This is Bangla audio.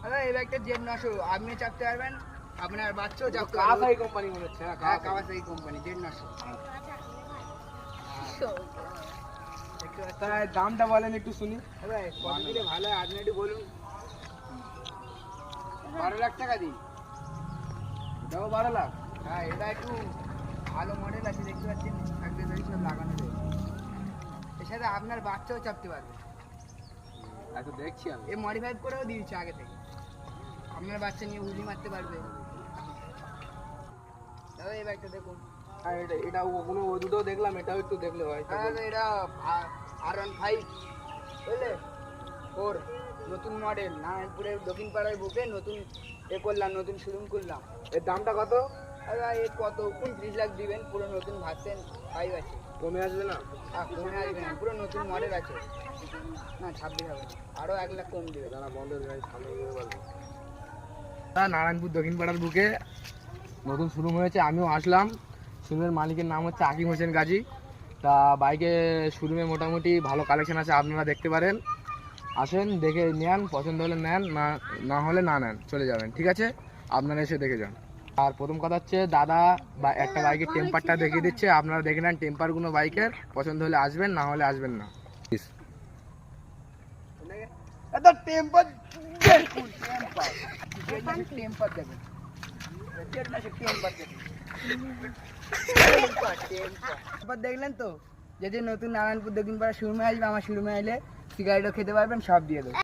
আরে এই ব্যাগটা জেড 900 আপনি চাপতে পারবেন, আপনার বাচ্চাও চাপতে পারবে। কাওয়াসাকি কোম্পানি মনে হচ্ছে। হ্যাঁ কাওয়াসাকি কোম্পানি জেড 900। তাই দামটা বলেন একটু শুনি। আরে কত দিলে ভালো হয় আপনি একটু বলুন। 12 লাখ টাকা দিই। দাও 12 লাখ। হ্যাঁ এটা একটু ভালো মডেল আছে, দেখতে পাচ্ছেন অ্যাক্সেসরি সব লাগানো রয়েছে। এর সাথে আপনার বাচ্চাও চাপতে পারবে। আচ্ছা দেখছি আমি। এ মডিফাই করেও দিয়েছে আগে থেকে, আপনার বাচ্চা নিয়ে উলি মারতে পারবে। দাদা এই ব্যাগটা দেখুন। আর এটা ওগুলো ওই দুটো দেখলাম, এটাও একটু দেখলে হয়। হ্যাঁ দাদা এটা R15 বুঝলে 4 নতুন মডেল, নারায়ণপুরের দক্ষিণ পাড়ায় বুকে নতুন এ করলাম, নতুন শোরুম করলাম। এর দামটা কত? দাদা এ কত 29 লাখ দিবেন, পুরো নতুন ভার্সন 5 আছে। কমে আসবে না? কমে আসবে না, পুরো নতুন মডেল আছে। না 26 হবে না, আরও 1 লাখ কম দিবে। দাদা বন্ধের গাড়ি সামনে গিয়ে বলবো। নারায়ণপুর দক্ষিণ পাড়ার বুকে নতুন শোরুম হয়েছে, আমিও আসলাম। শোরুমের মালিকের নাম হচ্ছে আকিম হোসেন গাজী। তা বাইকে শোরুমে মোটামুটি ভালো কালেকশন আছে, আপনারা দেখতে পারেন। আসেন, দেখে নেন, পছন্দ হলে নেন, না হলে না নেন, চলে যাবেন। ঠিক আছে, আপনারা এসে দেখে যান। আর প্রথম কথা হচ্ছে দাদা বা একটা বাইকের টেম্পারটা দেখিয়ে দিচ্ছে, আপনারা দেখে নেন টেম্পারগুলো বাইকের, পছন্দ হলে আসবেন, না হলে আসবেন না। এটা টেম্পার দেখুন, টেম্পার দেখুন, টেম্পার দেখলেন তো। যদি নতুন নারায়ণপুর দক্ষিণ পাড়া শোরুমে আসবে, আমার শোরুমে আইলে সিগারেটও খেতে পারবেন, সব দিয়ে দেবো।